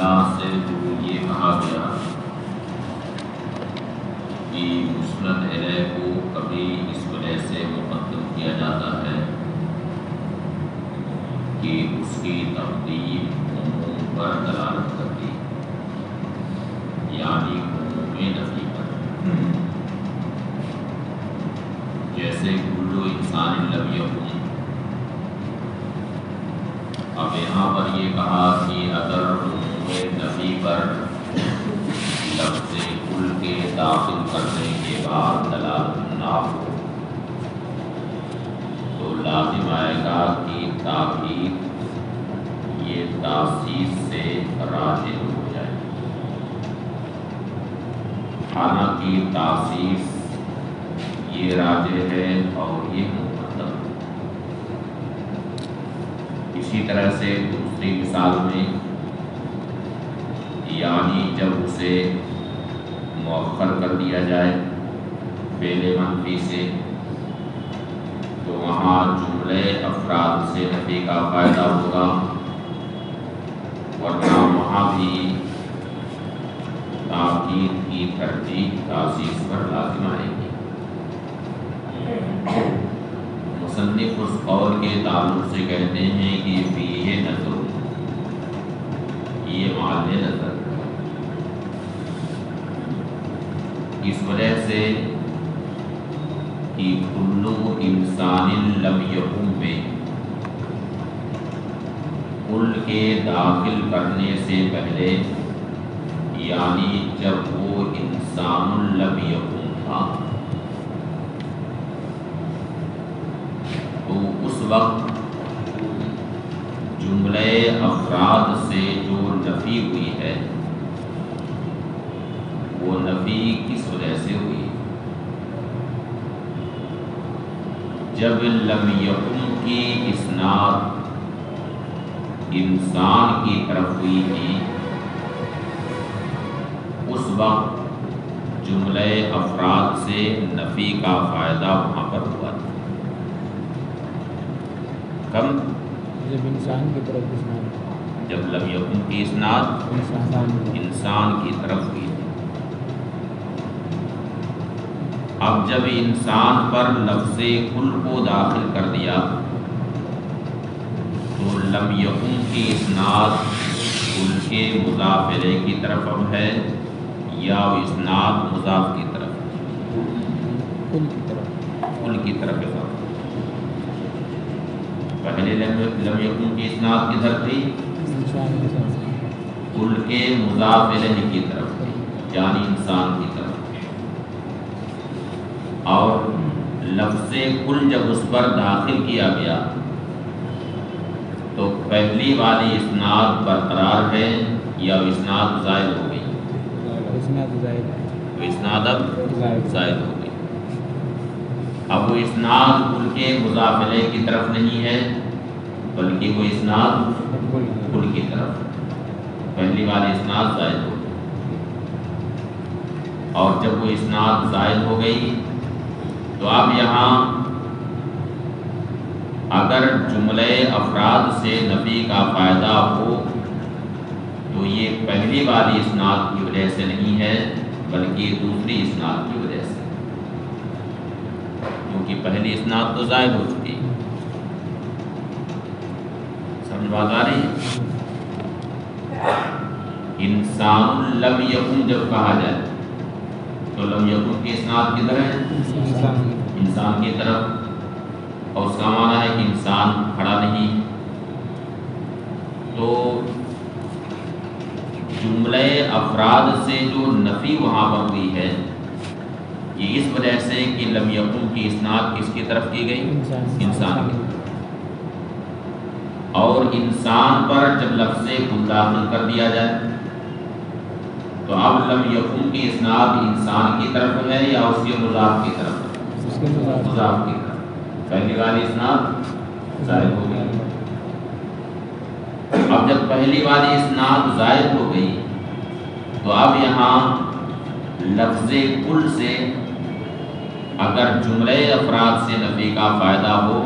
علیہ سے جو یہ کہا گیا کہ مسند علیہ کو کبھی اس وجہ سے مقدم کیا جاتا ہے کہ اس کی تقدیم عموم پر دلالت کرتی یعنی عموم نفی پر، جیسے کلو انسان لم یکن۔ اب یہاں پر یہ کہا کہ اگر عموم نفی پر لفظ کل کے داخل کرنے کے بعد دلالت نہ ہو تو لازم آئے گا کہ تاکید یہ تاسیس سے راجع ہو جائے، حالانکہ تاسیس یہ راجع ہے اور یہ مقدم۔ اسی طرح سے دوسری مثال میں یعنی جب اسے مؤخر کر دیا جائے فعل منفی سے تو وہاں جملے افراد سے نفی کا فائدہ ہوگا، ورنہ وہاں بھی تاکید کی ترجیح تاسیس پر لازم آئے گی۔ مصنف اس قول کے تعلق سے کہتے ہیں کہ فیہ نظر، یہ محل نظر، اس وجہ سے کہ کلو انسان لم یکن میں کل کے داخل کرنے سے پہلے یعنی جب وہ انسان لم یکن تھا تو اس وقت جملے افراد سے جو نفی ہوئی ہے وہ نفی کس وجہ سے ہوئی؟ جب لم یکن کی اسناد انسان کی طرف ہوئی تھی اس وقت جملے افراد سے نفی کا فائدہ وہاں پر ہوا تھا۔ کم جب انسان کی طرف اسناد، جب لم یکن کی اسناد انسان کی طرف ہوئی تھی۔ اب جب انسان پر لفظ کل کو داخل کر دیا تو لم یکن کی اسناد کل کے مضاف الیہ کی طرف اب ہے یا اسناد مضاف کی طرف؟ کل کی طرف ہے۔ پہلے لم یکن کی اسناد کدھر تھی؟ کل کے مضاف الیہ کی طرف تھی یعنی انسان کی طرف، اور لفظ کل جب اس پر داخل کیا گیا تو پہلی والی اسناد برقرار ہے یا اسناد زائد ہو گئی؟ تو اسناد اب زائد ہو گئی۔ اب وہ اسناد کل کے مضاف الیہ کی طرف نہیں ہے بلکہ وہ اسناد کل کی طرف، پہلی والی اسناد زائد ہو گئی، اور جب وہ اسناد زائد ہو گئی تو اب یہاں اگر جملے افراد سے نفی کا فائدہ ہو تو یہ پہلی والی اسناد کی وجہ سے نہیں ہے بلکہ دوسری اسناد کی وجہ سے، کیونکہ پہلی اسناد تو زائد ہو چکی۔ سمجھ بات آ رہی ہے؟ انسان لم یکن جب کہا جائے تو لم یکن کی اسناد کدھر ہے؟ انسان کی طرف، اور اس کا معنی ہے کہ انسان کھڑا نہیں۔ تو جملے افراد سے جو نفی وہاں پر ہوئی ہے یہ اس وجہ سے کہ لم یکن کی اسناد کس کی طرف کی گئی؟ انسان کی طرف، اور انسان پر جب لفظ کل داخل کر دیا جائے تو اب لم یکن کی اسناد انسان کی طرف ہے یا اس کے مضاف کی طرف؟ مضاف کی طرف، پہلی والی اسناد زائد ہو گئی۔ اب جب پہلی والی اسناد زائد ہو گئی تو اب یہاں لفظ کل سے اگر جملے افراد سے نفی کا فائدہ ہو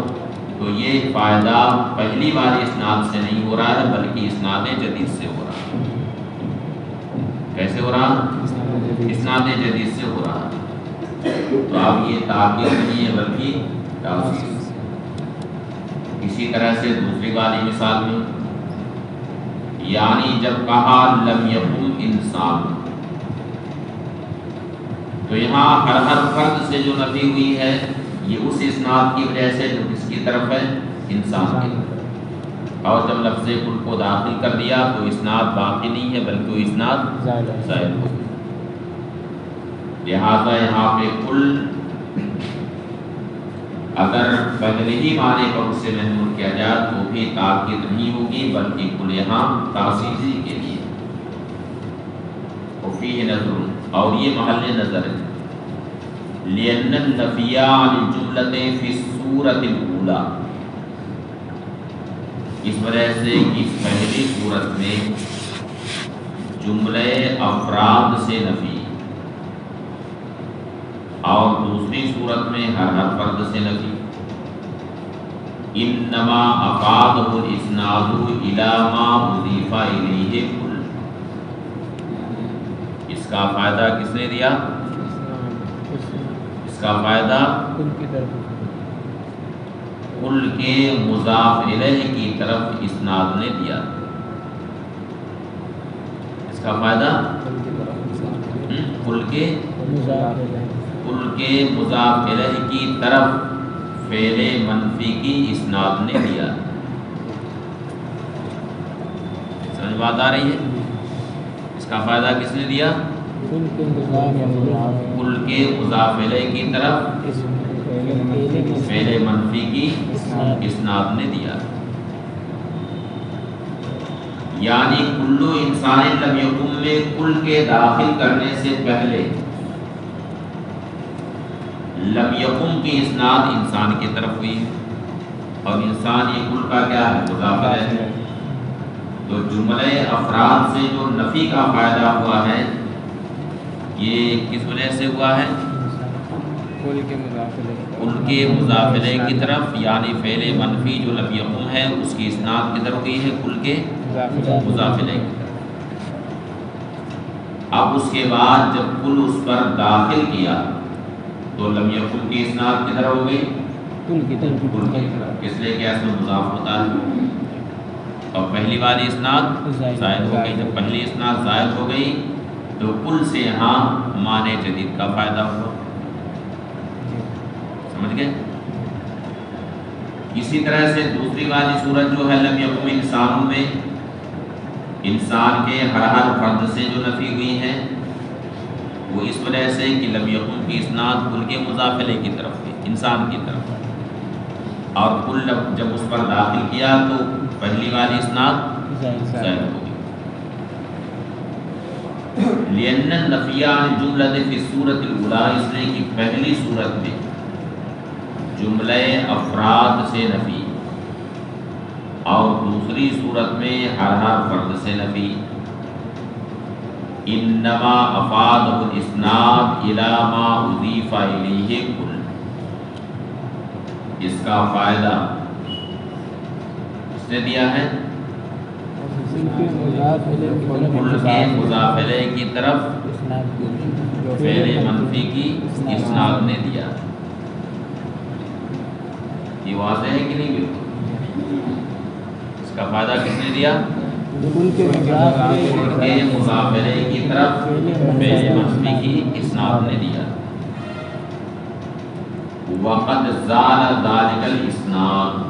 تو یہ فائدہ پہلی والی اسناد سے نہیں ہو رہا ہے بلکہ اسناد جدید سے ہو رہا ہے۔ کیسے ہو رہا؟ اسناد جدید سے ہو رہا. تو اب یہ تاکید نہیں ہے بلکہ تاسیس. اسی طرح سے دوسری والی مثال میں یعنی جب کہا لم یکن انسان، تو یہاں ہر فرد سے جو نفی ہوئی ہے یہ اس اسناد کی وجہ سے جو کس کی طرف ہے؟ انسان کی طرف. اور جب لفظ کل کو داخل کر دیا تو اسناد باقی نہیں ہے بلکہ وہ اسناد زائد ہو گیا. لہذا یہاں پہ کل اگر پہلے ہی معنی پر اس سے محمول کیا جائے تو بھی تاکید نہیں ہوگی بلکہ کل یہاں تاسیسی کے لیے. وفیہ نظر، اور یہ محل نظر ہے. لأن النفی عن الجملة فی الصورة الأولى، اس وجہ سے کہ پہلی صورت میں جملے افراد سے نفی اور دوسری صورت میں ہر فرد سے نفی. انما افادہ الاسناد الی ما اضیف الیہ کل، اس کا فائدہ کس نے دیا؟ اس کا فائدہ کل کے مضاف الیہ کی طرف اسناد نے دیا. اس کا فائدہ کل کے مضاف الیہ کی طرف فعل منفی کی اسناد نے دیا. سمجھ بات آ رہی ہے؟ اس کا فائدہ کس نے دیا؟ کل کے مضاف الیہ کی طرف فعل منفی کی اسناد نے دیا. یعنی کلو انسان لم یکن میں کل کے داخل کرنے سے پہلے لم یکن کی اسناد انسان کی طرف ہوئی، اور انسان یہ کل کا کیا ہے؟ مضاف الیہ ہے. تو جملے افراد سے جو نفی کا فائدہ ہوا ہے یہ کس وجہ سے ہوا ہے؟ کل کے مضاف الیہ کی طرف، یعنی فعل منفی جو لم یکن ہے اس کی اسناد کی طرف ہوئی ہے کل کے مضاف الیہ کی طرف. اب اس کے بعد جب کل اس پر داخل کیا تو لم یکن کی اسناد کدھر ہو گئی؟ کل کی طرف. اس لیے کہ اس میں مضاف ہوتا ہے اور پہلی والی اسناد زائد ہو گئی. جب پہلی اسناد زائد ہو گئی تو کل سے یہاں معنی جدید کا فائدہ ہوا. سمجھ گئے؟ اسی طرح سے دوسری والی صورت جو ہے لم یکن انسانوں میں انسان کے ہر فرد سے جو نفی ہوئی ہے وہ اس وجہ سے کہ لم یکن کی اسناد کل کے مضاف الیہ کی طرف ہے، انسان کی طرف، اور کل جب اس پر داخل کیا تو پہلی والی اسناد زائد ہو گئی. لأن النفی عن الجملۃ فی الصورۃ الاولی، اس لیے کہ پہلی صورت میں جملے افراد سے نفی اور دوسری صورت میں ہر فرد سے نفی. انما افاد الاسناد الی ما اضیف الیہ کل، اس کا فائدہ کس نے دیا ہے؟ کل کے مضاف الیہ کی طرف فعل منفی کی اسناد نے دیا. یہ واضح ہے کہ نہیں؟ بالکل. اس کا فائدہ کس نے دیا؟ کل کے مضاف الیہ کی طرف فعل منفی کی اسناد نے دیا. وقد زال ذلک الاسناد،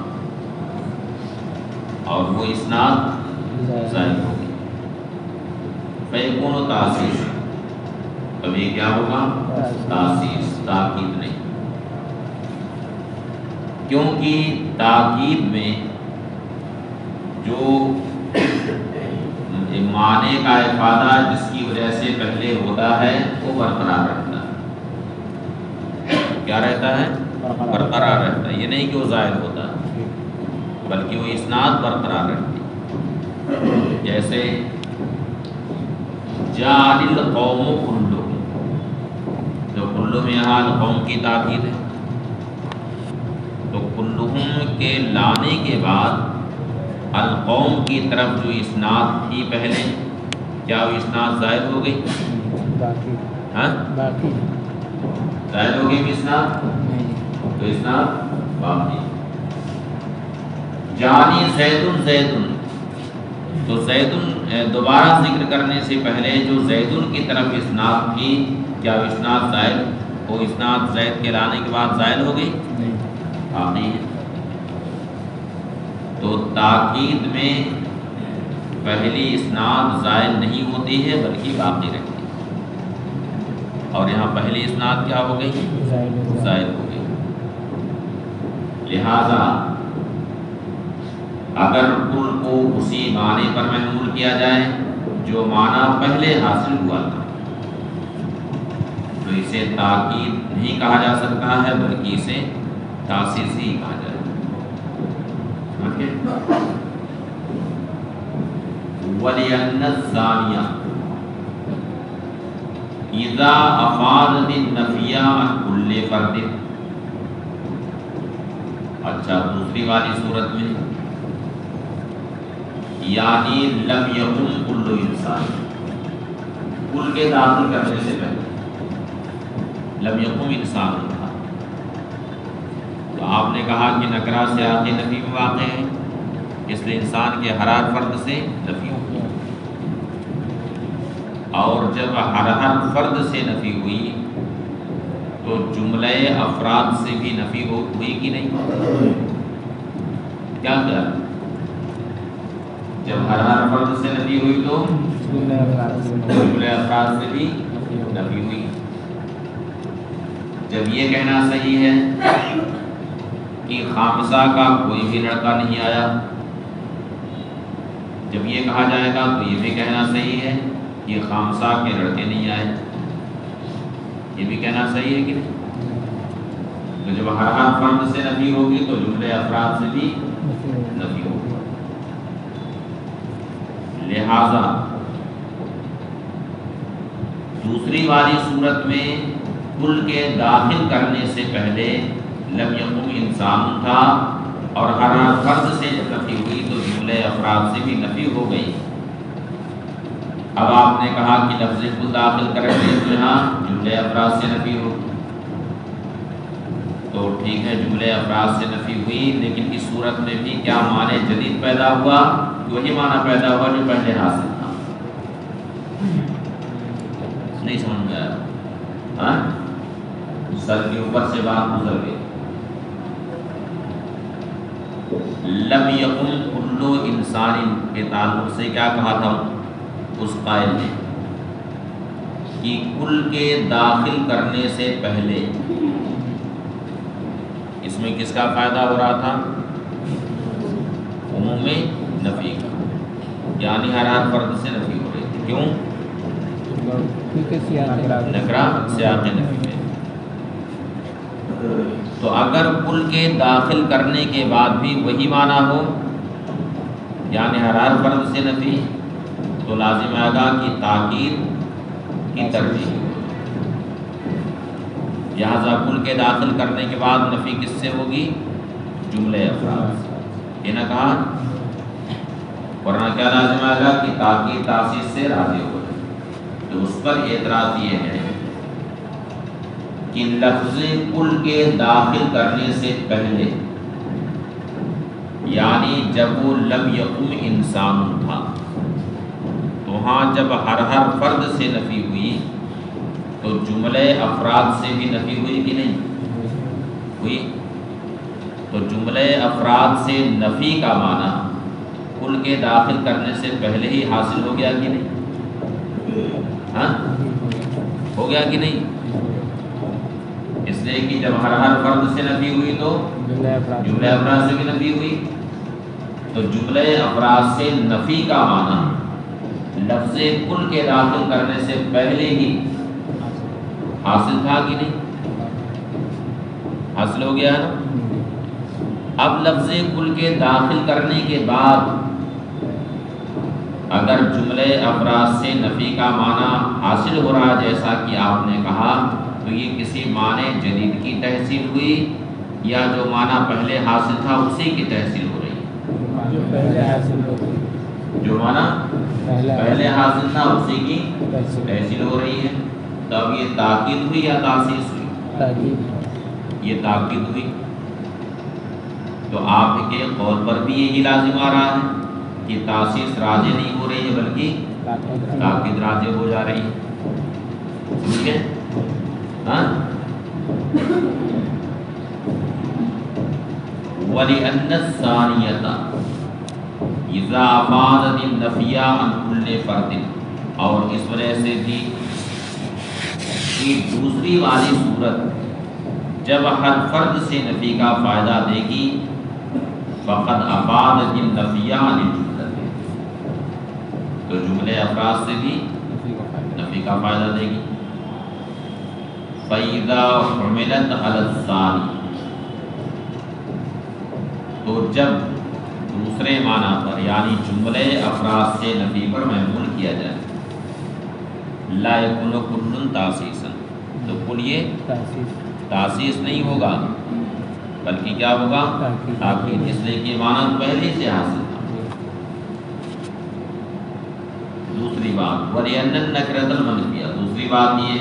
اور وہ اسناد زائد ہو گئی. فیکون تاسیس، اب یہ کیا ہوگا؟ تاسیس، تاکید نہیں. کیونکہ تاکید میں جو معنی کا افادہ جس کی وجہ سے پہلے ہوتا ہے وہ برقرار رہتا ہے. کیا رہتا ہے؟ برقرار رہتا ہے. یہ نہیں کہ وہ زائد ہوتا ہے بلکہ وہ اسناد برقرار رہتی ہے. جیسے جعل القوم کلہم، جو کلہم یہاں القوم کی تاکید ہے، تو کلہم کے لانے کے بعد القوم کی طرف جو اسناد تھی پہلے کیا وہ اسناد زائد ہو گئی؟ باقی ہاں باقی زائد ہو گئی بھی اسناد، نہیں تو اسناد باقی۔ جانی زیدن زیدن، تو زیدن دوبارہ ذکر کرنے سے پہلے جو زیدن کی طرف اسناد تھی، کیا وہ اسناد زائد، وہ اسناد زید کے لانے کے بعد زائد ہو گئی؟ نہیں باقی ہے۔ تو تاکید میں پہلی اسناد زائد نہیں ہوتی ہے بلکہ باقی رہتی ہے، اور یہاں پہلی اسناد کیا ہو گئی؟ زائد ہو گئی۔ لہذا اگر کل کو اسی معنی پر محمول کیا جائے جو معنی پہلے حاصل ہوا تھا، تو اسے تاکید نہیں کہا جا سکتا ہے بلکہ اسے تاسیس ہی کہا جائے۔ وَلِأَنَّ الزَّانِيَ إِذَا أَفَادَتِ النَّفْيَ عَنْ كُلِّ فَرْدٍ۔ اچھا دوسری والی صورت میں یعنی لم یکن کل انسان، کل کے داخل کرنے سے پہلے لم یکن انسان تھا، تو آپ نے کہا کہ نکرہ سیاق نفی میں واقع ہے، اس لیے انسان کے ہر فرد سے نفی ہوئی، اور جب ہر فرد سے نفی ہوئی تو جملہ افراد سے بھی نفی ہوئی کہ نہیں؟ کیا کیا؟ جب ہر فرد سے نفی ہوئی تو جملہ افراد سے بھی نفی ہوئی۔ جب یہ کہنا صحیح ہے کہ خامسہ کا کوئی بھی لڑکا نہیں آیا، جب یہ کہا جائے گا تو یہ بھی کہنا صحیح ہے کہ خامسہ کے لڑکے نہیں آئے، یہ بھی کہنا صحیح ہے کہ نہیں؟ تو جب ہر فرد سے نفی ہوگی تو جملے افراد سے بھی نفی ہوگی۔ لہذا دوسری والی صورت میں کل کے داخل کرنے سے پہلے لم یکن انسان تھا، اور ہر فرد سے نفی ہوئی تو جملے افراد سے بھی نفی ہو گئی۔ اب آپ نے کہا کہ لفظ کل داخل کرنے سے یہاں جملے افراد سے نفی ہو، تو ٹھیک ہے جملے افراد سے نفی ہوئی، لیکن اس صورت میں بھی کیا معنی جدید پیدا ہوا؟ وہی معنی پیدا ہوا جو پہلے حاصل تھا۔ نہیں سمجھ میں آیا؟ ہاں سر کے اوپر سے بات گزر گئی۔ لم یکن کل انسان کے تعلق سے کیا کہا تھا اس قائل نے کہ کل کے داخل کرنے سے پہلے، اس میں کس کا فائدہ ہو رہا تھا؟ عموم نفی کا، یعنی ہر فرد سے نفی ہو رہی تھی۔ کیوں؟ نکرہ سیاق نفی میں۔ تو اگر کل کے داخل کرنے کے بعد بھی وہی معنی ہو، یعنی ہر فرد سے نفی، تو لازم آئے گا کہ تاکید کی ترجیح، لہذا کل کے داخل کرنے کے بعد نفی کس سے ہوگی؟ جملے افراد۔ یہ نہ کہا، ورنہ کیا لازم آئے گا کہ تاکید تاسیس سے راضی ہو جائے۔ تو اس پر اعتراض یہ ہے کہ لفظ کل کے داخل کرنے سے پہلے، یعنی جب وہ لم یکن انسان تھا، تو ہاں جب ہر فرد سے نفی ہوئی تو جملے افراد سے بھی نفی ہوئی کہ نہیں ہوئی؟ تو جملے افراد سے نفی کا معنی کل کے داخل کرنے سے پہلے ہی حاصل ہو گیا کہ نہیں؟ ہاں ہو گیا کہ نہیں؟ اس لیے کہ جب ہر فرد سے نفی ہوئی تو جملے افراد سے بھی نفی ہوئی، تو جملے افراد سے نفی کا معنی لفظ کل کے داخل کرنے سے پہلے ہی حاصل تھا کہ نہیں؟ حاصل ہو گیا نا۔ اب لفظ کل کے داخل کرنے کے بعد اگر جملے افراد سے نفی کا معنی حاصل ہو رہا جیسا کہ آپ نے کہا، تو یہ کسی معنی جدید کی تحصیل ہوئی یا جو معنی پہلے حاصل تھا اسی کی تحصیل ہو رہی ہے؟ جو مانا پہلے حاصل تھا اسی کی تحصیل ہو رہی ہے. تو اب یہ تاکید ہوئی یا تاسیس ہوئی؟ تاکید. یہ تاکید ہوئی. تو آپ کے قول پر بھی یہی لازم آ رہا ہے کہ تاسیس راجع نہیں ہو رہی ہے بلکہ تاکید راجع ہو جا رہی ہے. ٹھیک ہے ہاں. وَلِأَنَّ الثَّانِيَةَ اِذَا أَفَادَتِ النَّفْيَ عَنْ كُلِّ فَرْدٍ، اور اس وجہ سے بھی کہ دوسری والی صورت جب ہر فرد سے نفی کا فائدہ دے گی فقد افادت النفی عن الجملہ، تو جملے افراد سے بھی نفی کا فائدہ دے گی. فَإِذَا حُمِلَتْ عَلَى الثَّانِي، تو جب دوسرے معنی پر یعنی جملے افراد سے نفی پر محمول کیا جائے، لا یکن کل تاسیسا، تو کل یہ تاسیس نہیں ہوگا بلکہ کیا ہوگا تاکید، اس لیے کہ معنی پہلے سے حاصل تھا. دوسری بات وَلِأَنَّ النَّكِرَةَ الْمَنْفِيَّةَ، دوسری بات یہ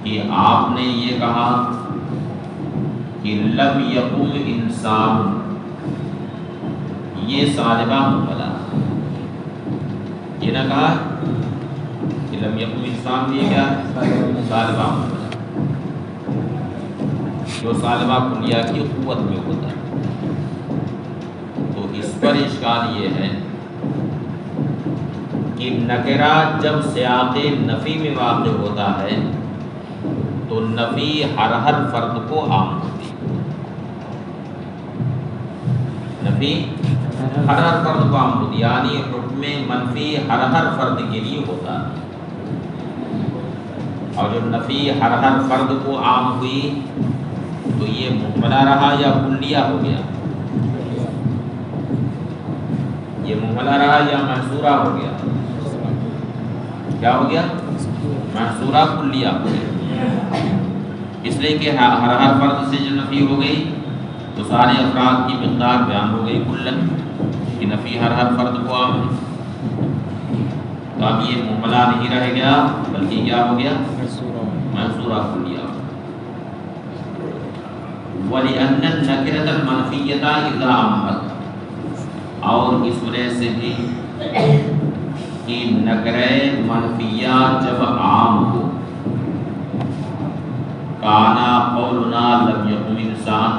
کہ آپ نے یہ کہا کہ لم یقم انسان، یہ سالبہ مبتدا، یہ نہ کہا کہ لم یقم انسان، یہ کیا سالبہ مبتدا، جو سالبہ کلیہ کی قوت میں ہوتا ہے. تو اس پر اشکال یہ ہے کہ نکرہ جب سیاق نفی میں واقع ہوتا ہے تو نفی ہر فرد کو عام ہوتی ہے. نفی ہر فرد کو عام ہوتی ہے، یعنی حکم منفی ہر فرد کے لیے ہوتا ہے. اور جب نفی ہر فرد کو عام ہوئی تو یہ مہملہ رہا یا کلیہ ہو گیا؟ یہ مہملہ رہا یا محصورہ ہو گیا؟ کیا ہو گیا؟ محصورہ کلیہ ہو گیا. اس لیے کہ ہر فرد سے جو نفی ہو گئی تو سارے افراد کی مقدار بیان ہو گئی کلن، کہ نفی ہر فرد کو عام ہے. تو اب یہ مہملہ نہیں رہ گیا بلکہ کیا ہو گیا؟ محصورہ کلیہ. وَلِأَنَّ النَّكِرَةَ الْمَنْفِيَّةَ إِذَا عَمَّتْ، اور اس وجہ سے بھی کہ نکرہ منفیہ جب عام ہو، کانا قولنا لم یقم انسان،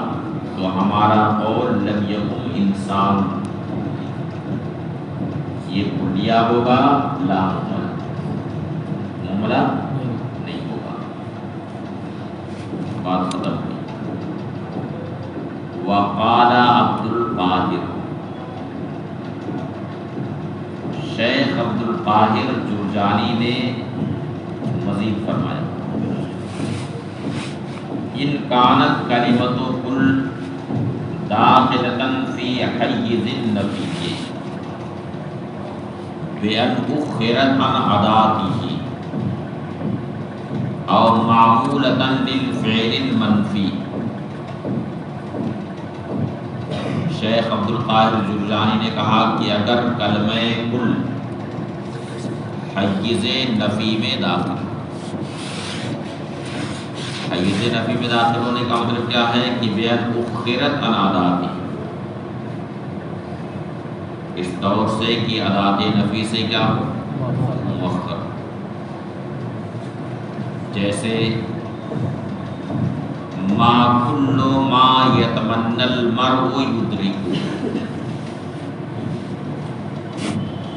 تو ہمارا قول لم یقم انسان یہ کلیہ ہوگا لا مہملہ نہیں ہوگا. بات ختم ہوئی. وقال عبد القاہر، شیخ عبد القاہر جرجانی نے مزید فرمایا ان کانت کلمۃ کل داخلۃ فی حیز النفی بأن اخرت عن عداتہ او معمولۃ للفعل المنفی. شیخ عبد القاہر جرجانی نے کہا کہ اگر کلمہ کل حیز نفی میں داخل، حیز نفی میں داخل ہونے کا مطلب کیا ہے کہ بأن اخرت عن عداتہ، اس طور سے کہ عدات نفی سے کیا ہو مؤخر. جیسے ما کل ما یتمنى المرء یدرک،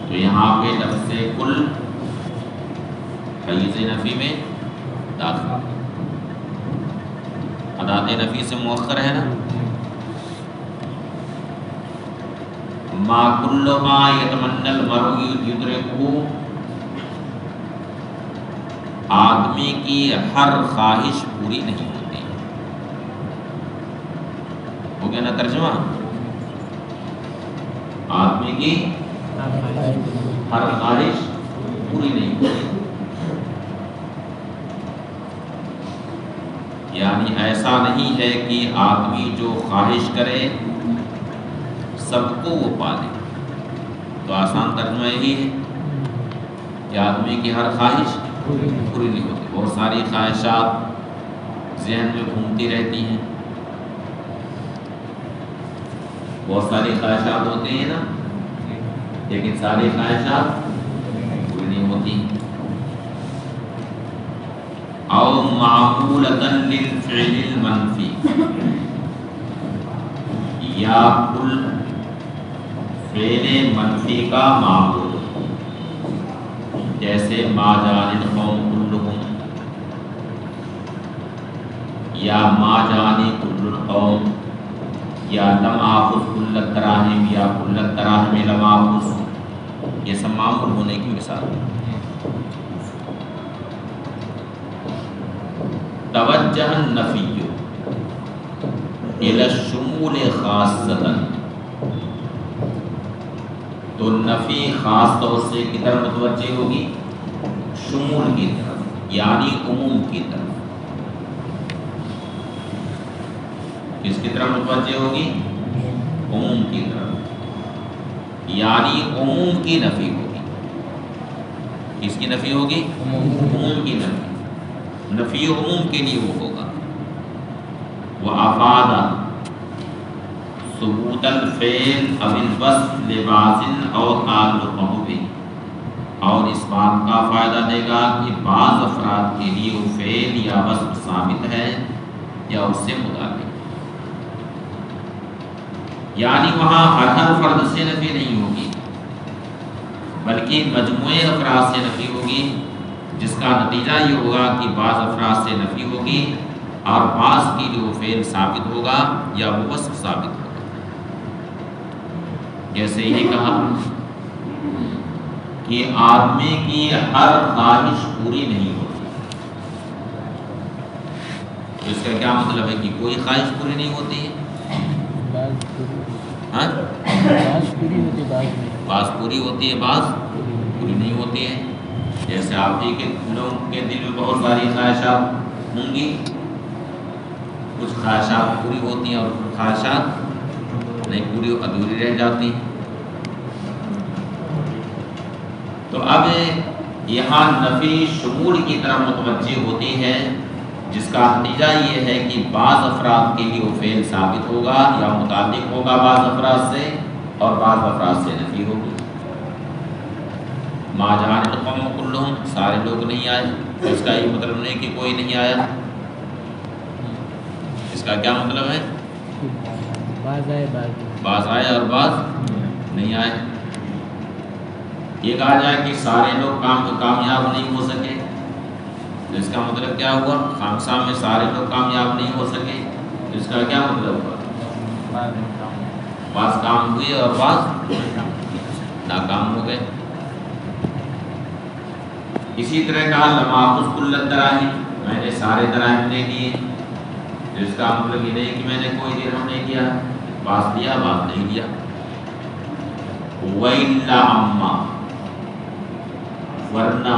تو یہاں پہ لفظ کل حیز نفی میں داخل، عدات نفی سے مؤخر ہے نا. ما کل ما یتمنى المرء یدرک، آدمی کی ہر خواہش پوری نہیں ہوتی. ہو گیا نا ترجمہ؟ آدمی کی ہر خواہش پوری نہیں ہوتی، یعنی ایسا نہیں ہے کہ آدمی جو خواہش کرے سب کو وہ پا لے. تو آسان ترجمہ یہی ہے کہ آدمی کی ہر خواہش پوری نہیں ہوتی، بہت ساری خواہشات ذہن میں گھومتی رہتی ہیں، بہت ساری خواہشات ہوتی ہیں نا، لیکن ساری خواہشات پوری نہیں ہوتی۔ او معمولۃ للفعل المنفی، یا کل فعل منفی کا معمول، جیسے ما جان القوم کلہم، یا ما جانی کل القوم، یا لم آخذ کل الدراہم، یا کل الدراہم لم آخذ، یہ سب معمول ہونے کی مثال ہے۔ توجہ النفی الی الشمول خاصۃ، تو نفی خاص طور سے کدھر متوجہ ہوگی؟ شمول کی طرف، یعنی عموم کی طرف۔ کس کی طرف متوجہ ہوگی؟ عموم کی طرف، یعنی عموم کی نفی ہوگی۔ کس کی نفی ہوگی؟ عموم کی نفی، نفی عموم کے لیے وہ ہوگا۔ وَأَفَادَ ثبوت الفعل او الوصف لبعض او تعلقہ بہ، اور اس بات کا فائدہ دے گا کہ بعض افراد کے لیے وہ فعل یا وصف ثابت ہے یا اس سے متعلق، یعنی وہاں ہر فرد سے نفی نہیں ہوگی بلکہ مجموعے افراد سے نفی ہوگی، جس کا نتیجہ یہ ہوگا کہ بعض افراد سے نفی ہوگی اور بعض کے لیے وہ فعل ثابت ہوگا یا وہ وصف ثابت ہوگا۔ جیسے یہ کہا کہ آدمی کی ہر خواہش پوری نہیں ہوتی، تو اس کا کیا مطلب ہے کہ کوئی خواہش پوری نہیں ہوتی ہے؟ بعض پوری ہوتی ہے، بعض پوری نہیں ہوتی ہے۔ جیسے آپ ہی کے لوگوں کے دل میں بہت ساری خواہشات ہوں گی، کچھ خواہشات پوری ہوتی ہیں اور کچھ خواہشات نہیں پوری، ادھوری رہ جاتی ہیں۔ تو اب یہاں نفی شمول کی طرف متوجہ ہوتی ہے، جس کا نتیجہ یہ ہے کہ بعض افراد کے لیے وہ فعل ثابت ہوگا یا متعلق ہوگا بعض افراد سے، اور بعض افراد سے نفی ہوگی۔ ما جان القوم کلہم، سارے لوگ نہیں آئے، اس کا یہ مطلب نہیں کہ کوئی نہیں آیا، اس کا کیا مطلب ہے؟ بعض آئے اور بعض نہیں آئے۔ یہ کہا جائے کہ سارے لوگ کامیاب نہیں ہو سکے، تو اس کا مطلب کیا ہوا؟ خامسہ میں سارے لوگ کامیاب نہیں ہو سکے، تو اس کا کیا مطلب ہوا؟ بعض کام ہوئے اور بعض ناکام ہو گئے۔ اسی طرح کہا لم آخذ کل الدراہم، میں نے سارے دراہم نہیں دیے، تو اس کا مطلب یہ نہیں کہ میں نے کوئی درہم نہیں دیا، بعض دیا بعض نہیں دیا۔ وَإِلَّا عَمَّا، ورنہ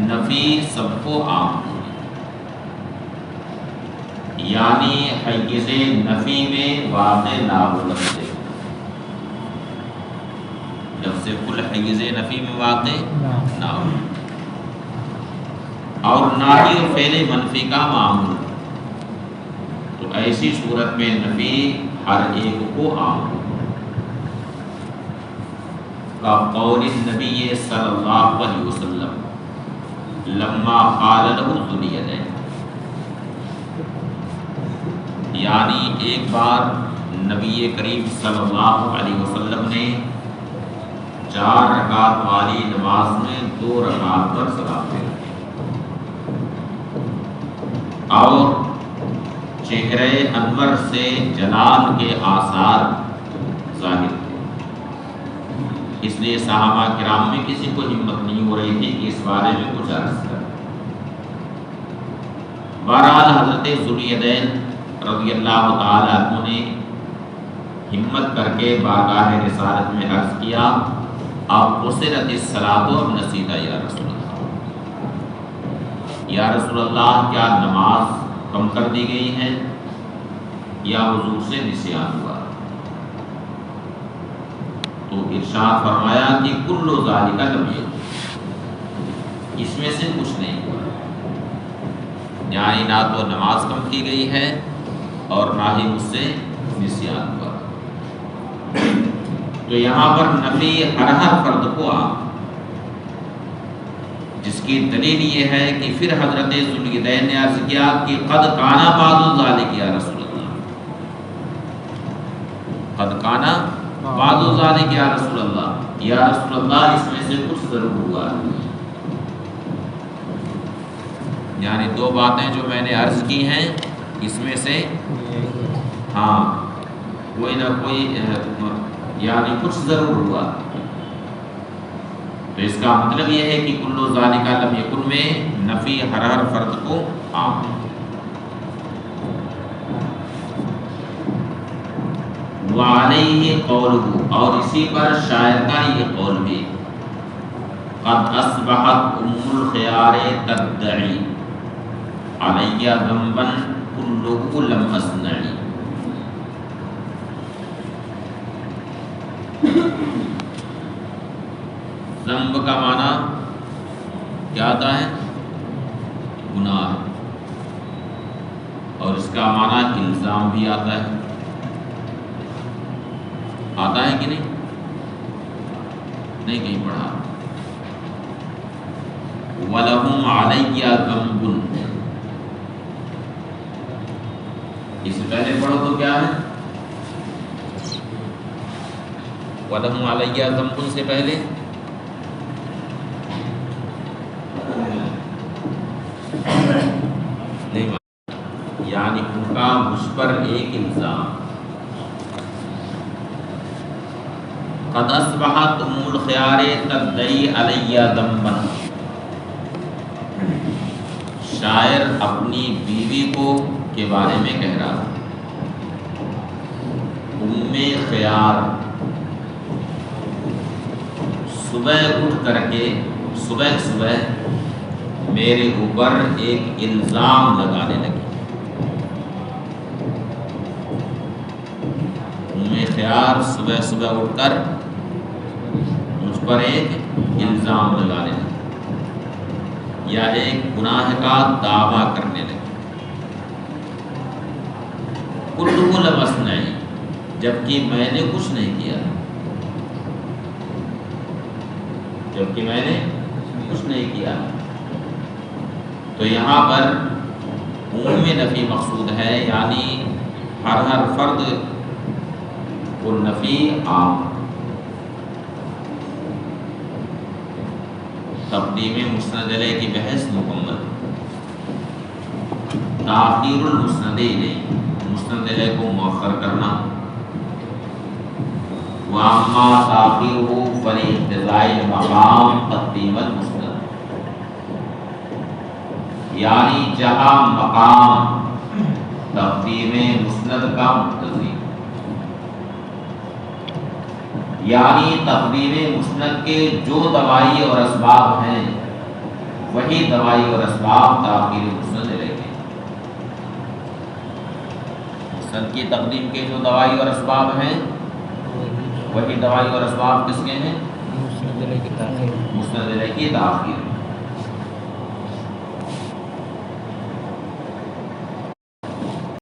نفی سب کو عام ہوگی، یعنی حیز نفی میں واقع نہ ہو لفظ کل حیز نفی میں واقع نہ ہو، اور نہ ہی فعل منفی کا معمول، تو ایسی صورت میں نفی ہر ایک کو عام ہو۔ کا قول النبی صلی اللہ علیہ وسلم لما قال له ذو الیدین، یعنی ایک بار نبی کریم صلی اللہ علیہ وسلم نے 4 رکعت والی نماز میں 2 رکعت پر سلام پھیری اور چہرے انور سے جلال کے آثار ظاہر تھے، اس لیے صحابہ کرام میں کسی کو ہمت نہیں ہو رہی تھی کہ اس بارے میں کچھ عرض کرے۔ بہرحال حضرت ذو الیدین رضی اللہ تعالی عنہ نے ہمت کر کے بارگاہ رسالت میں عرض کیا، آپ قصرت الصلاۃ نسیت یا رسول اللہ، یا رسول اللہ کیا نماز کم کر دی گئی ہے یا حضور سے نسیان ہوا؟ تو ارشاد فرمایا کہ کل ذالک لم یکن، اس میں سے کچھ نہیں ہوا، یعنی نہ تو نماز کم کی گئی ہے اور نہ ہی مجھ سے نسیان ہوا۔ تو یہاں پر نفی ہر فرد کو جس کی دلیل یہ ہے کہ پھر حضرت ذوالجدین نے عرض کیا کہ قد کانا بعض ذالک یا رسول اللہ، قد کانا بعض ذالک یا رسول اللہ، یا رسول اللہ اس میں سے کچھ ضرور ہوا ہے۔ یعنی دو باتیں جو میں نے عرض کی ہیں اس میں سے ہاں کوئی نہ کوئی یعنی کچھ ضرور ہوا۔ تو اس کا مطلب یہ ہے کہ کل ذالک لم یکن میں نفی ہر فرد کو عام ہے۔ وعلیہ قولہ، اور اسی پر شاعر کا یہ قول بھی، قد اصبحت ام الخیار تدعی علی ذنبا کلہ لم اصنعی۔ ذنب کا معنی کیا آتا ہے؟ گناہ، اور اس کا معنی الزام بھی آتا ہے، آتا ہے کہ نہیں کہیں پڑھا؟ وَلَهُمْ عَلَيَّ ذَنْبٌ، اس سے پہلے پڑھو تو کیا ہے؟ وَلَهُمْ عَلَيَّ ذَنْبٌ سے پہلے نہیں، یعنی ان کا مجھ پر ایک الزام۔ قد اصبحت ام الخیار تدعی علی ذنبا، شاعر اپنی بیوی کو کے بارے میں کہہ رہا، ام خیار صبح اٹھ کر کے صبح میرے اوپر ایک الزام لگانے لگی۔ ام خیار صبح اٹھ کر مجھ پر ایک الزام لگانے لگی، یا ایک گناہ کا دعویٰ کرنے لگی۔ کلہ لم اصنعی، جبکہ میں نے کچھ نہیں کیا، تو یہاں پر عموم نفی مقصود ہے، یعنی ہر فرد کو نفی عام۔ تقدیم مسند علیہ کی بحث مکمل، تاخیر المسند علیہ، مسند علیہ کو مؤخر کرنا، واما تاخیرہ فلاقتضاء المقام تقدیم المسند، یعنی جہاں مقام تقدیم مسند کا مقتضی، یعنی تقدیم مسند کے جو دوائی اور اسباب ہیں وہی دوائی اور اسباب تاخیر مسند علیہ کے، مسند کی تقدیم کے جو دوائی اور اسباب ہیں وہی دوائی اور اسباب کس کے ہیں؟ مسند علیہ کی تاخیر۔